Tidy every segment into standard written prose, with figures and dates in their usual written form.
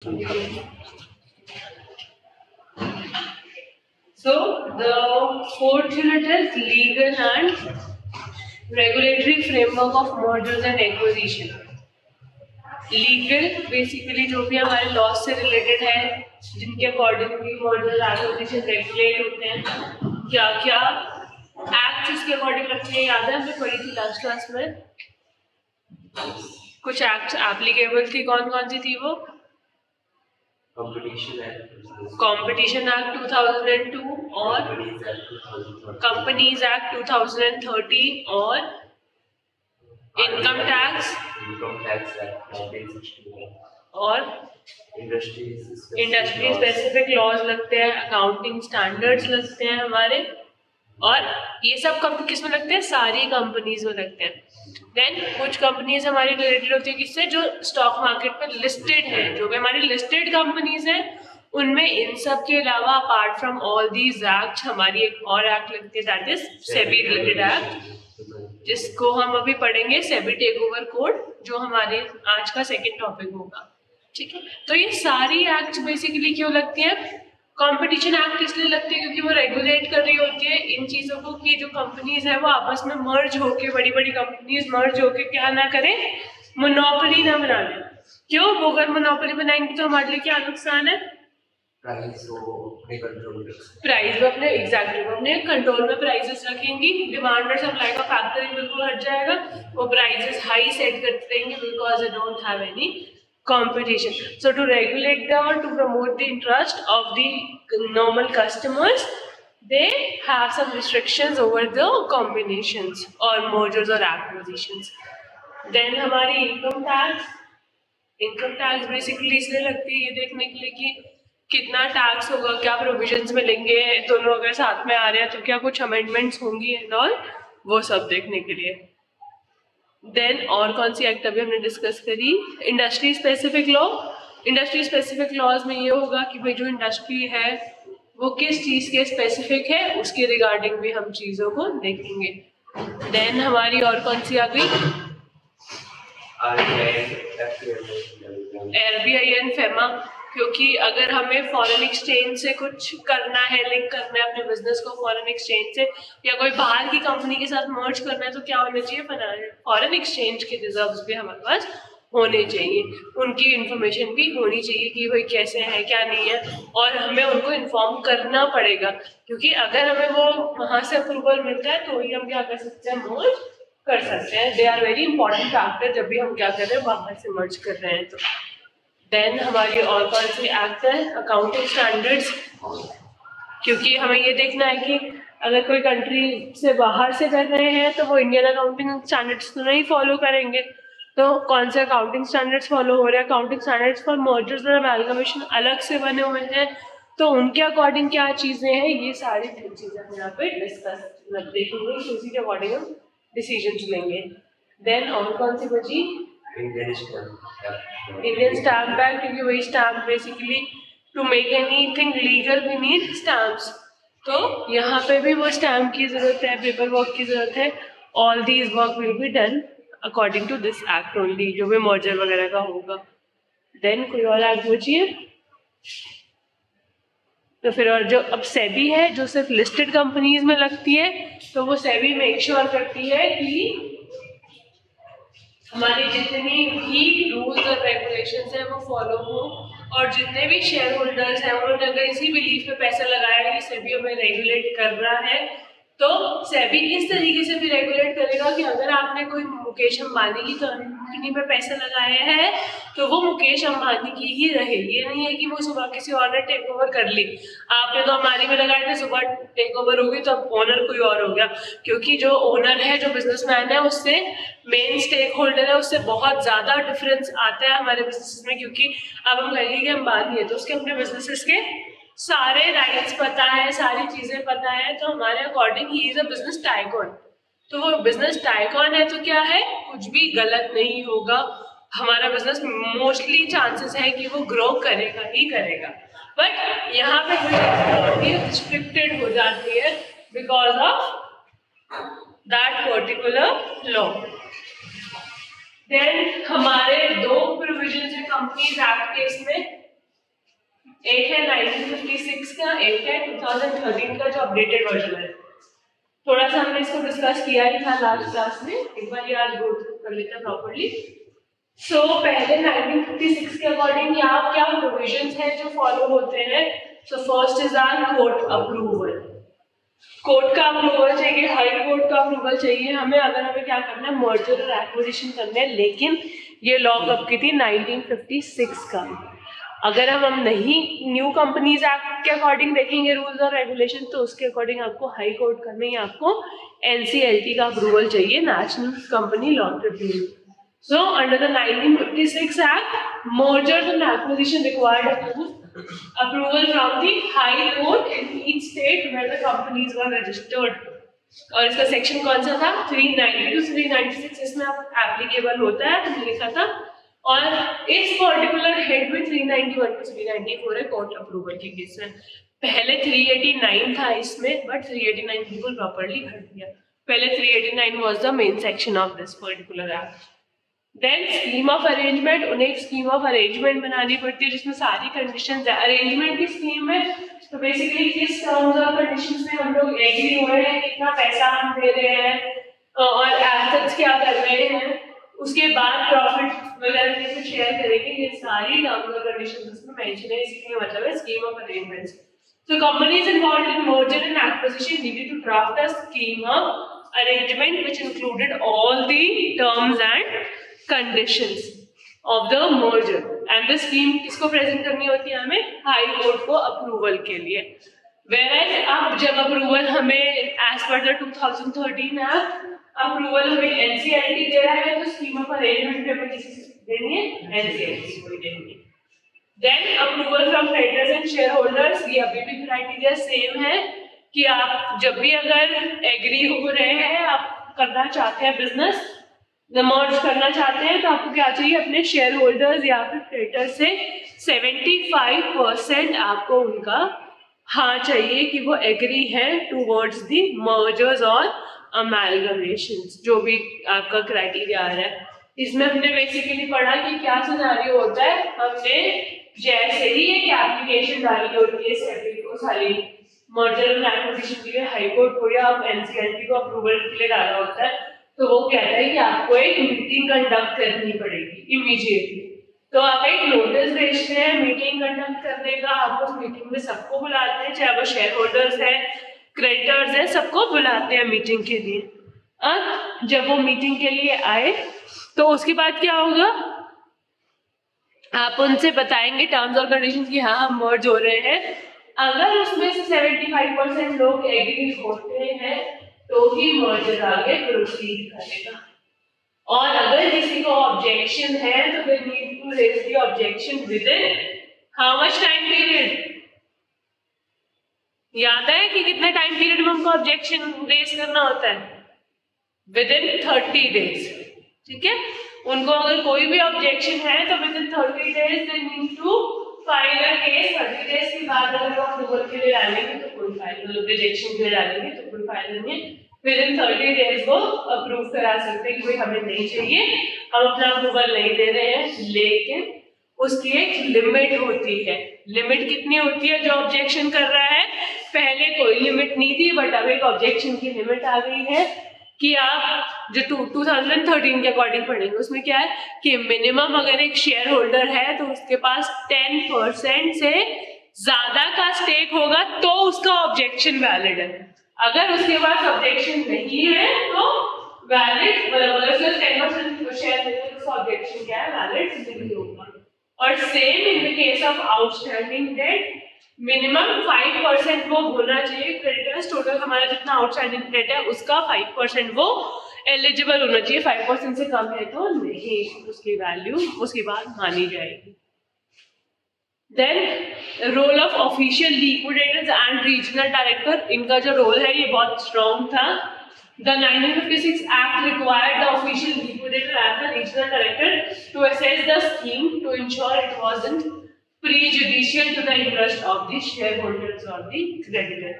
So the fourth unit is legal and regulatory framework of mergers and acquisition. Legal basically जो भी हमारे law से related है, जिनके अकॉर्डिंगली मर्जर एक्विजिशन रेगुलेट होते हैं, क्या क्या एक्ट उसके अकॉर्डिंग रखते हैं। याद है हमने पढ़ी थी लास्ट क्लास में, कुछ एक्ट एप्लीकेबल थी, कौन कौन सी थी वो? कॉम्पिटिशन एक्ट 2002 और कंपनीज एक्ट 2013 और इनकम टैक्स और इंडस्ट्री स्पेसिफिक लॉज लगते हैं, अकाउंटिंग स्टैंडर्ड्स लगते हैं हमारे, और ये सब किस में लगते हैं? सारी कंपनीज में लगते हैं। देन कुछ कंपनीज हमारी रिलेटेड होती है किससे? जो स्टॉक मार्केट पर लिस्टेड है, जो भी हमारी लिस्टेड कंपनीज हैं उनमें इन सब के अलावा apart from all these act हमारी एक और एक्ट लगती है, that is SEBI related act, जिसको हम अभी पढ़ेंगे, सेबी टेक ओवर कोड, जो हमारे आज का सेकंड टॉपिक होगा। ठीक है, तो ये सारी एक्ट बेसिकली क्यों लगती हैं? कंपटीशन एक्ट इसलिए लगती है क्योंकि वो रेगुलेट कर रही होती है इन चीज़ों को कि जो कंपनीज है वो आपस में मर्ज होके, बड़ी बड़ी कंपनीज मर्ज होके क्या ना करें, मोनोपोली ना बना लें। क्यों? वो अगर मोनोपोली बनाएंगे तो हमारे लिए क्या नुकसान है? प्राइस वो अपने एग्जैक्टली वो अपने कंट्रोल में प्राइसेस रखेंगी, डिमांड और सप्लाई का फैक्टरिंग बिल्कुल हट जाएगा, वो प्राइसेस हाई सेट करते रहेंगे because they don't have any competition. So to regulate the or to promote the interest of the normal customers, they have some restrictions over the combinations or mergers or acquisitions. Then हमारी income tax basically इसलिए लगती है ये देखने के लिए कि कितना टैक्स होगा, क्या प्रोविजंस मिलेंगे, दोनों अगर साथ में आ रहे हैं तो क्या कुछ अमेंडमेंट्स होंगी एंड ऑल, वो सब देखने के लिए। देन और कौन सी एक्ट अभी हमने डिस्कस करी? Industry specific law. Industry specific laws में ये होगा कि भाई जो इंडस्ट्री है वो किस चीज़ के स्पेसिफिक है, उसके रिगार्डिंग भी हम चीज़ों को देखेंगे। देन हमारी और कौन सी आ गई? RBI एंड फेमा, क्योंकि अगर हमें फॉरेन एक्सचेंज से कुछ करना है, लिंक करना है अपने बिजनेस को फॉरेन एक्सचेंज से, या कोई बाहर की कंपनी के साथ मर्ज करना है, तो क्या होना चाहिए? फॉरेन एक्सचेंज के रिजर्व्स भी हमारे पास होने चाहिए, उनकी इंफॉर्मेशन भी होनी चाहिए कि भाई कैसे है क्या नहीं है, और हमें उनको इन्फॉर्म करना पड़ेगा, क्योंकि अगर हमें वो वहाँ से अप्रूवल मिलता है तो ही हम क्या कर सकते हैं? मर्ज कर सकते हैं। They are very important factor जब भी हम क्या कर रहे हैं, बाहर से मर्ज कर रहे हैं। तो देन हमारी और कौन सी एक्ट है? अकाउंटिंग स्टैंडर्ड्स, क्योंकि हमें ये देखना है कि अगर कोई कंट्री से बाहर से कर रहे हैं तो वो इंडियन अकाउंटिंग स्टैंडर्ड्स तो नहीं फॉलो करेंगे, तो कौन से अकाउंटिंग स्टैंडर्ड्स फॉलो हो रहे हैं? अकाउंटिंग स्टैंडर्ड्स फॉर मर्जर्स और अमेलगमेशन अलग से बने हुए हैं, तो उनके अकॉर्डिंग क्या चीज़ें हैं, ये सारी चीज़ें हम यहाँ पे डिस्कस देखेंगे, उसी के अकॉर्डिंग हम डिसीजन लेंगे। देन और कौन सी बची? इंडियन स्टैम्प एक्ट, क्योंकि वही stamp basically to make anything legal we need stamps, तो यहाँ पे भी वो स्टैम्प की जरूरत है, पेपर वर्क की जरूरत है। All these work will be done according to this act only, जो भी मर्जर वगैरह का होगा। देन कोई और एक्ट बची है? तो फिर और जो अब सेबी है, जो सिर्फ लिस्टेड कंपनीज में लगती है, तो वो सेबी मेक श्योर करती है कि हमारी जितनी भी रूल्स और रेगुलेशंस हैं वो फॉलो हो, और जितने भी शेयर होल्डर्स हैं उन्होंने अगर इसी बिलीफ पे पैसा लगाया है कि सेबी हमें रेगुलेट कर रहा है, तो सेबी इस तरीके से भी रेगुलेट करेगा कि अगर आपने कोई मुकेश अंबानी की कंपनी पे पैसा लगाया है तो वो मुकेश अंबानी की ही रहे। ये नहीं है कि वो सुबह किसी और ने टेक ओवर कर ली, आपने तो अंबानी में लगाए थे, सुबह टेक ओवर होगी तो अब ओनर कोई और हो गया, क्योंकि जो ओनर है, जो बिजनेसमैन है, उससे मेन स्टेक होल्डर है, उससे बहुत ज़्यादा डिफरेंस आता है हमारे बिजनेस में। क्योंकि अब हम कहेंगे कि अंबानी है तो उसके अपने बिजनेसेस के सारे राइट्स पता है, सारी चीज़ें पता है, तो हमारे according he is a business tycoon. तो वो बिजनेस टाइकॉन है तो क्या है, कुछ भी गलत नहीं होगा, हमारा बिजनेस मोस्टली चांसेस है कि वो ग्रो करेगा ही करेगा, बट यहाँ पे रिस्ट्रिक्टेड हो जाती है because of that particular law. Then हमारे दो प्रोविजन है कंपनीज एक्ट के, इसमें एक है 1956 का, एक है 2013 का जो अपडेटेड वर्जन है। थोड़ा सा हमने इसको डिस्कस किया ही था लास्ट क्लास में, एक बार ये आज गो थ्रू कर लेते हैं प्रॉपर्ली। सो पहले 1956 के अकॉर्डिंग क्या प्रोविजंस हैं जो फॉलो होते हैं। So first is our court approval. Court का अप्रूवल चाहिए, हाई कोर्ट का अप्रूवल चाहिए हमें, अगर हमें क्या करना है, मर्जर और एक्विजिशन करना है। लेकिन ये लॉ कब की थी, 1956 का। अगर हम नहीं न्यू कंपनीज एक्ट के अकॉर्डिंग देखेंगे रूल्स और रेगुलेशन, तो उसके अकॉर्डिंग आपको हाई कोर्ट का नहीं, आपको NCLT का अप्रूवल चाहिए, national company law tribunal. So under the 1956 Act, mergers and acquisition required approval from the High Court in each state where the companies were registered. और इसका सेक्शन कौन सा था, 390 to 396 इसमें एप्लीकेबल होता है, हमने लिखा था। और इस पर्टिकुलर हेड में 391 to 394 है कोर्ट अप्रूवल के केस में। पहले 389 था इसमें, बट 389 बिल्कुल प्रॉपर्ली हट गया। पहले 389 was the main section of this particular act. Then scheme of arrangement, उन्हें एक स्कीम ऑफ अरेंजमेंट बनानी पड़ती है जिसमें सारी कंडीशंस है। अरेंजमेंट की स्कीम में तो बेसिकली किस टर्म्स और कंडीशंस में हम लोग एग्री हुए हैं, कितना पैसा हम दे रहे हैं और एसेट्स क्या कर रहे हैं, उसके बाद प्रॉफिट वगैरह कैसे शेयर करेंगे, ये सारी टर्म्स और कंडीशंस उसमें मेंशन है। इसलिए मतलब है scheme of arrangements. So companies involved in merger and acquisition needed to draft a scheme of arrangement which included all the terms and conditions of the merger, and the scheme किसको present करनी होती है, हमें high court को approval के लिए। Whereas अब जब अप्रूवल हमें as per the 2013 act approval हमें NCLT दे रहा है, तो स्कीम ऑफ अरेंजमेंट पे हमें किसी देनी है, NCLT को देनी है। Then approval from creditors and share holders, ये अभी भी क्राइटेरिया सेम है कि आप जब भी अगर एग्री हो रहे हैं, आप करना चाहते हैं बिजनेस, मर्ज करना चाहते हैं, तो आपको क्या चाहिए, अपने शेयर होल्डर्स या फिर क्रेडिटर्स से 75% आपको उनका हाँ चाहिए कि वो एग्री है टूवर्ड्स दी मर्जर्स और अमेलगमेशंस, जो भी आपका क्राइटेरिया आ रहा है। इसमें हमने बेसिकली पढ़ा कि क्या सिनेरियो होता है। हमने जैसे ही एक एप्लीकेशन डाली होती है सेबी को, सारी मर्जर एंड एक्विजिशन के लिए हाई कोर्ट को या NCLT को अप्रूवल के लिए डाला होता है, तो वो कहता है कि आपको एक मीटिंग कंडक्ट करनी पड़ेगी इमीडिएटली। तो आप एक नोटिस भेजते हैं मीटिंग कंडक्ट करने का, आप उस मीटिंग में सबको बुलाते हैं, चाहे वो शेयर होल्डर्स हैं, क्रेडिटर्स हैं, सबको बुलाते हैं मीटिंग के लिए। अब जब वो मीटिंग के लिए आए तो उसके बाद क्या होगा, आप उनसे बताएंगे टर्म्स और कंडीशंस की हाँ हम मर्ज हो रहे हैं। अगर उसमें से 75% लोग एग्री होते हैं तो ही मर्जर आगे प्रोसीड करेगा, और अगर किसी को ऑब्जेक्शन है तो they need to raise the objection within how much time period. याद है कि कितने टाइम पीरियड में हमको ऑब्जेक्शन रेज करना होता है, विद इन 30 डेज। ठीक है, उनको अगर कोई भी ऑब्जेक्शन है तो within 30 days they need to file a case. 30 days के बाद अगर वो अप्रूवल के लिए डालेंगे तो कोई फाइल, रिजेक्शन के लिए डालेंगे तो कोई फाइल नहीं है। विद इन 30 डेज वो अप्रूव करा सकते हैं कि हमें नहीं चाहिए, हम अपना अप्रूवल नहीं दे रहे हैं। लेकिन उसकी एक लिमिट होती है। लिमिट कितनी होती है जो ऑब्जेक्शन कर रहा है, पहले कोई लिमिट नहीं थी, बट अब एक ऑब्जेक्शन की लिमिट आ गई है कि आप जो 2013 के अकॉर्डिंग पढ़ेंगे उसमें क्या है कि मिनिमम अगर एक शेयर होल्डर है तो उसके पास 10% से ज्यादा का स्टेक होगा तो उसका ऑब्जेक्शन वैलिड है। अगर उसके पास ऑब्जेक्शन नहीं है तो वैलिड, मतलब सिर्फ 10% शेयर है तो उसका ऑब्जेक्शन क्या है, वैलिड नहीं होगा। और same in the case of outstanding date, minimum 5% वो होना चाहिए क्रेडिटर्स, टोटल हमारा जितना आउटस्टैंडिंग डेट है उसका 5% वो एलिजिबल होना चाहिए। 5% से कम है तो नहीं, उसकी वैल्यू उसकी बात मानी जाएगी। Then role of official liquidators and regional director, इनका जो रोल है ये बहुत स्ट्रॉन्ग था। The 1956 Act required the official liquidator and the regional director to assess the scheme to ensure it wasn't prejudicial to the interest of the shareholders or the creditor।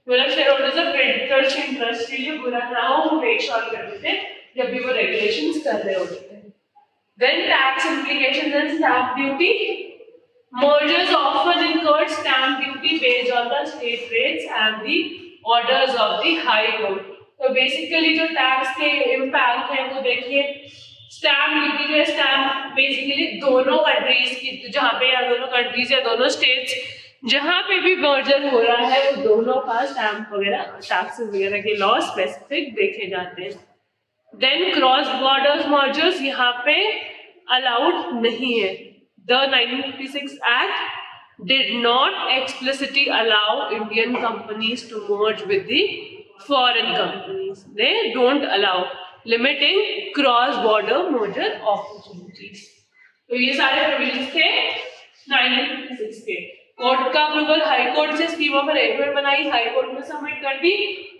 मतलब shareholders और creditors के interest के लिए बुरा ना हो, वो make sure करते थे जब भी वो regulations कर रहे होते थे। Then tax implications and stamp duty, mergers often incurred stamp duty based on the state rates and the orders of the High Court. तो बेसिकली जो टैक्स के इम्पैक्ट है वो देखिए, स्टैम्प ड्यूटी जो है स्टैम्प बेसिकली दोनों कंट्रीज की, जहाँ पे या दोनों कंट्रीज या दोनों स्टेट्स जहाँ पे भी मर्जर हो रहा है वो दोनों का स्टैम्प वगैरह टैक्सेस वगैरह के लॉ स्पेसिफिक देखे जाते हैं। देन क्रॉस बॉर्डर मर्जर्स यहाँ पे अलाउड नहीं है। The 1956 act did not explicitly allow Indian companies to merge with the foreign companies, they don't allow, limiting cross border merger opportunities. तो ये सारे प्रोविजंस थे 1956 के। कोर्ट का अप्रूवल, हाई कोर्ट से स्कीम ऑफ अरेंजमेंट बनाई, हाई कोर्ट में submit कर दी,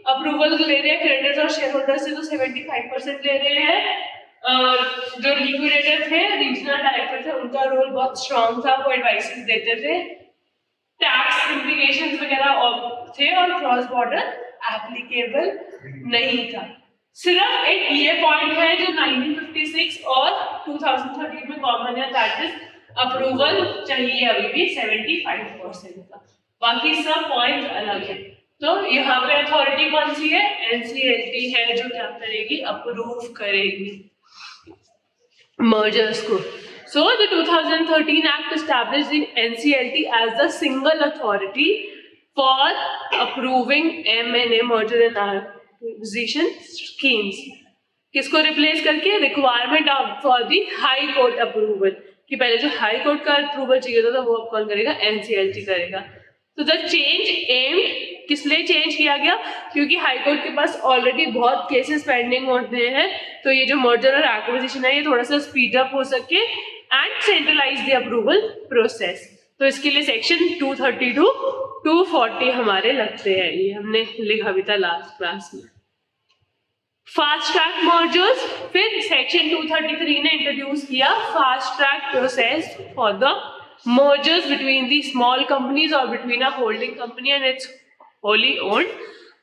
अप्रूवल ले रहे हैं क्रेडिटर्स और शेयर होल्डर से, तो 75% ले रहे हैं। जो लिक्विडेटर थे, रीजनल डायरेक्टर थे, उनका रोल बहुत स्ट्रॉन्ग था, वो एडवाइसेस देते थे, टैक्स इम्प्लीकेशंस वगैरह थे और क्रॉस बॉर्डर एप्लीकेबल नहीं था। सिर्फ एक ये पॉइंट है जो 1956 और 2013 में कॉमन है, दैट इज अप्रूवल चाहिए अभी भी 75% का, बाकी सब पॉइंट्स अलग है। तो यहाँ पे अथॉरिटी कौन सी है? एनसीएलटी है जो क्या करेगी? अप्रूव करेगी मर्जर्स को। So the 2013 Act established the NCLT as the single authority for approving M&A merger and acquisition schemes. किसको रिप्लेस करके? Requirement for the high court approval, कि पहले जो हाई कोर्ट का अप्रूवल चाहिए था वो अब कौन करेगा? एनसीएलटी करेगा। तो द चेंज एम्ड, किस लिए चेंज किया गया? क्योंकि हाई कोर्ट के पास ऑलरेडी बहुत केसेस पेंडिंग होते हैं, तो ये जो मर्जर और एक्विजिशन है ये थोड़ा सा स्पीड अप हो सके and centralise the approval process. तो इसके लिए सेक्शन 230 to 240 हमारे लगते हैं, ये हमने लिखा भी था लास्ट क्लास में। फास्ट ट्रैक मर्जर्स, फिर सेक्शन 233 ने इंट्रोड्यूस किया fast track process for the mergers between the small companies or between a holding company and its wholly owned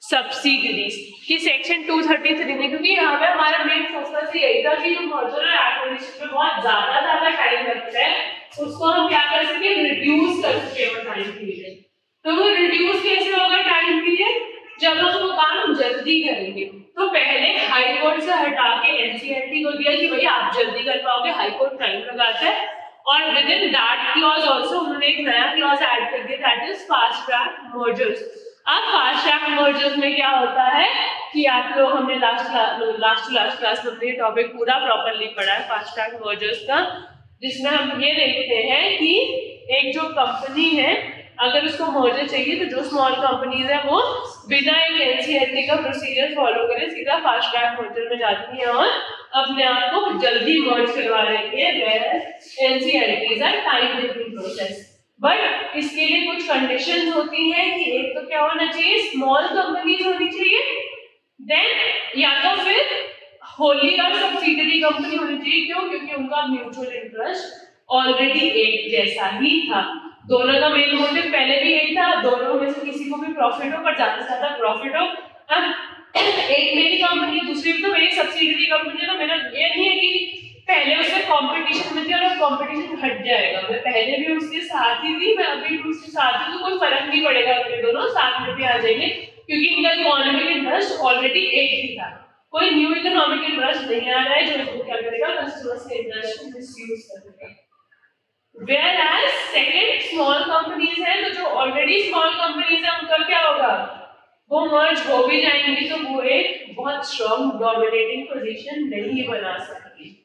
subsidiaries, कि सेक्शन 233 में, क्योंकि यहाँ पे हमारा मेन फोकस यही था कि जो मर्जर और एक्विजिशन में बहुत ज्यादा टाइम लगता है उसको हम क्या कर सके? रिड्यूस कर सके वो टाइम पीरियड। तो वो रिड्यूस कैसे होगा टाइम पीरियड? जब हम वो काम जल्दी करेंगे। तो पहले हाई कोर्ट से हटा के एनसीएलटी को दिया कि भाई आप जल्दी कर पाओगे, हाई कोर्ट टाइम लगाता है, और with in that clause also उन्होंने एक नया क्लॉज ऐड कर दिया, that is fast track mergers. अब फास्ट ट्रैक मर्जर्स में क्या होता है कि आप लोग, हमने लास्ट क्लास में ये टॉपिक पूरा प्रॉपरली पढ़ा है फास्ट ट्रैक मर्जर्स का, जिसमें हम ये देखते हैं कि एक जो कंपनी है अगर उसको मर्जर चाहिए तो जो स्मॉल कंपनीज है वो बिना एक एनसीएलटी का प्रोसीजर फॉलो करे सीधा फास्ट ट्रैक मर्जर में जाती है और अपने आप को जल्दी मर्ज करवा लेती है, whereas NCLT is a time taking process. But इसके लिए कुछ कंडीशंस होती हैं कि एक तो क्या होना चाहिए? स्मॉल कंपनीज होनी चाहिए, देन या तो फिर होली और सब्सिडियरी कंपनी होनी चाहिए। क्यों? क्योंकि उनका म्यूचुअल इंटरेस्ट ऑलरेडी एक जैसा ही था, दोनों का मेन मोटिव पहले भी यही था, दोनों में से किसी को भी प्रॉफिट हो, पर ज्यादा से ज्यादा प्रॉफिट हो। अब एक मेरी कंपनी है, दूसरी तो मेरी सब्सिडियरी कंपनी है, तो मेरा ये नहीं है कि पहले उससे कंपटीशन में थी और कंपटीशन हट जाएगा। मैं पहले भी उसके साथ ही थी, मैं अभी भी उसके साथ ही, तो कोई फर्क नहीं पड़ेगा, अपने दोनों साथ में भी आ जाएंगे क्योंकि इनका इकोनॉमिक इंटरेस्ट ऑलरेडी एक ही था। कोई न्यू इकोनॉमिक इंटरेस्ट नहीं आ रहा है जो इसको क्या करेगा? कस्टमर्स के इंटरेस्ट को मिसयूज करेगा। Whereas second small companies हैं, तो जो ऑलरेडी स्मॉल कंपनीज हैं उनका क्या होगा? वो मर्ज हो भी जाएंगी तो वो एक बहुत स्ट्रॉन्ग डोमिनेटिंग पोजीशन नहीं बना सकती।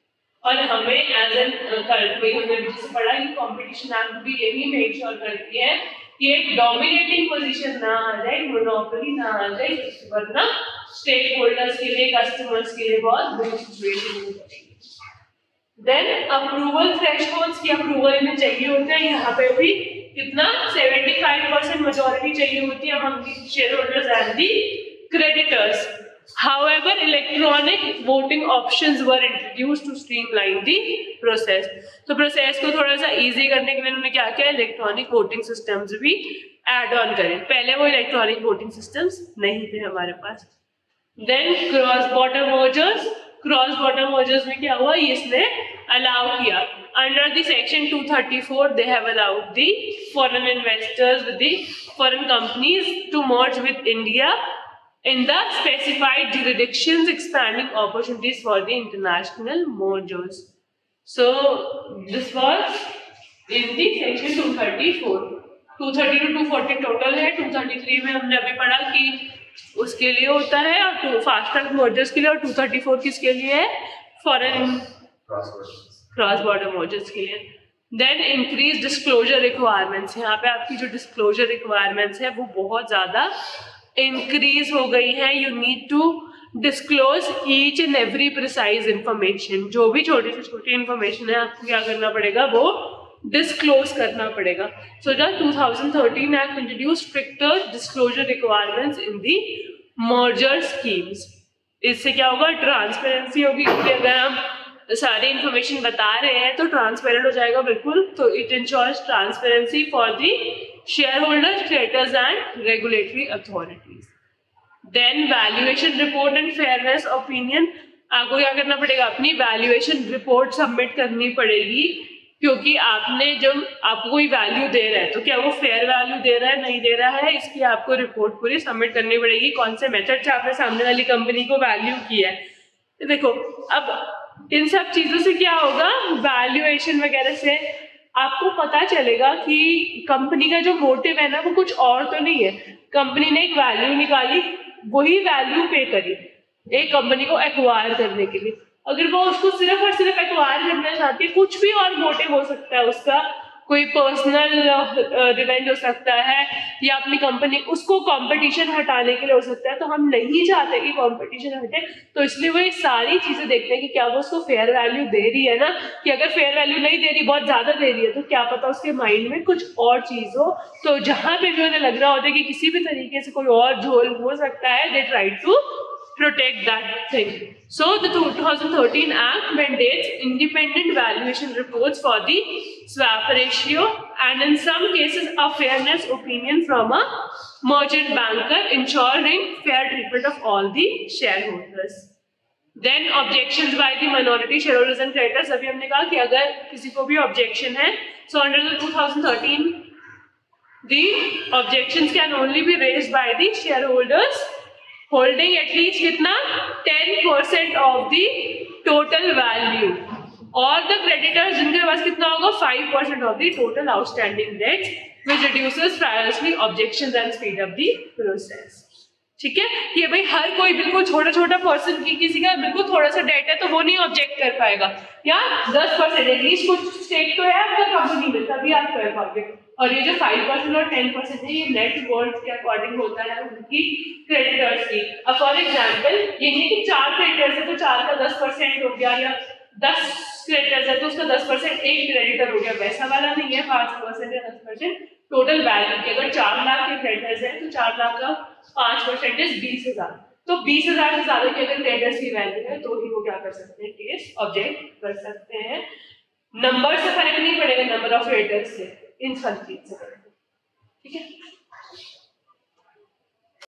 और हमें एज एन हमने जैसे पढ़ा कि कंपटीशन एक्ट भी यही मेक श्योर करती है कि एक डोमिनेटिंग पोजीशन ना आ जाए, मोनोपोली ना आ जाए, वरना स्टेक होल्डर्स के लिए, कस्टमर्स के लिए बहुत बुरी सिचुएशन हो जाएगी। देन अप्रूवल थ्रेशोल्ड्स की अप्रूवल में चाहिए होते हैं, यहाँ पे भी कितना? 75% मेजॉरिटी चाहिए होती है among the share holders and the creditors. However, electronic voting options were introduced to streamline the process. तो प्रोसेस को थोड़ा सा इजी करने के लिए उन्होंने क्या किया? इलेक्ट्रॉनिक वोटिंग सिस्टम्स भी एड ऑन करें। पहले वो इलेक्ट्रॉनिक वोटिंग सिस्टम्स नहीं थे हमारे पास। Then cross border mergers, cross border mergers में क्या हुआ? इसने अलाउ किया। Under the section 234, they have allowed the foreign investors with the foreign companies to merge with India in the specified jurisdictions, expanding opportunities for the international mergers. So this was in the section 234. 230 to 240 total है. 233 में हमने अभी पढ़ा कि उसके लिए होता है, और फास्ट ट्रैक मर्जर्स के लिए, और 234 किसके लिए है? फॉरेन क्रॉस बॉर्डर मर्जर्स के लिए. Then increase disclosure requirements. यहाँ पे आपकी जो डिस्क्लोजर रिक्वायरमेंट्स है वो बहुत ज़्यादा इंक्रीज हो गई है. You need to disclose each and every precise information. जो भी छोटी से छोटी इंफॉर्मेशन है आपको क्या करना पड़ेगा, वो डिस्क्लोज करना पड़ेगा. So the 2013 act introduce stricter disclosure requirements in the merger schemes. इससे क्या होगा? ट्रांसपेरेंसी होगी, क्योंकि अगर हम सारी इंफॉर्मेशन बता रहे हैं तो ट्रांसपेरेंट हो जाएगा बिल्कुल. तो it ensures transparency for the share holders, creditors and regulatory authorities. Then valuation report and fairness opinion. आपको क्या करना पड़ेगा? अपनी वैल्यूएशन रिपोर्ट सबमिट करनी पड़ेगी, क्योंकि आपने जब आपको कोई वैल्यू दे रहा है तो क्या वो फेयर वैल्यू दे रहा है, नहीं दे रहा है, इसकी आपको रिपोर्ट पूरी सबमिट करनी पड़ेगी. कौन से मेथड से आपने सामने वाली कंपनी को वैल्यू किया है. तो देखो, अब इन सब चीज़ों से क्या होगा, वैल्यूएशन वगैरह से आपको पता चलेगा कि कंपनी का जो मोटिव है ना वो कुछ और तो नहीं है. कंपनी ने एक वैल्यू निकाली, वही वैल्यू पे करी एक कंपनी को एक्वायर करने के लिए. अगर वो उसको सिर्फ और सिर्फ एक्वायर करना चाहती है, कुछ भी और मोटिव हो सकता है उसका, कोई पर्सनल रिवेंज हो सकता है, या अपनी कंपनी उसको कंपटीशन हटाने के लिए हो सकता है. तो हम नहीं चाहते कि कंपटीशन हटे, तो इसलिए वो ये सारी चीजें देखते हैं कि क्या वो उसको फेयर वैल्यू दे रही है ना, कि अगर फेयर वैल्यू नहीं दे रही, बहुत ज्यादा दे रही है, तो क्या पता उसके माइंड में कुछ और चीज हो. तो जहां पे भी उन्हें लग रहा होता है कि किसी भी तरीके से कोई और झोल हो सकता है, they try to protect that thing. So the 2013 Act mandates independent valuation reports for the swap ratio, and in some cases a fairness opinion from a merchant banker, ensuring fair treatment of all the shareholders. Then objections by the minority shareholders and creditors. अभी हमने कहा कि अगर किसी को भी objection है, so under the 2013 the objections can only be raised by the shareholders holding at least कितना 10% of the total value, और the creditors जिनके पास कितना होगा 5% of the total outstanding debts, which reduces priority objections and speed up the process. ठीक है, ये भाई हर कोई बिल्कुल छोटा छोटा पर्सन की किसी का बिल्कुल थोड़ा सा डेट है तो वो नहीं ऑब्जेक्ट कर पाएगा, या 10% एटलीस्ट कुछ स्टेक तो है आपका कंपनी में, तभी आप कर पाओगे. और ये जो 5% और 10% है, ये नेट वर्थ के अकॉर्डिंग होता है उनकी क्रेडिटर्स की. अब फॉर एग्जांपल ये नहीं कि 4 क्रेडिटर्स है तो 4 का 10% हो गया, या 10 क्रेडिटर्स है तो उसका 10% एक क्रेडिटर हो गया, वैसा वाला नहीं है. 5% या 10% टोटल वैल्यू के. अगर 4 लाख के क्रेडिटर्स है तो 4 लाख का 5% 20,000. तो 20,000 से ज्यादा की अगर क्रेडिटर्स की वैल्यू है तो ही वो क्या कर सकते हैं, केस ऑब्जेक्ट कर सकते हैं. नंबर से फर्क नहीं पड़ेगा, नंबर ऑफ क्रेडिटर्स से, इन सब चीज से. ठीक है.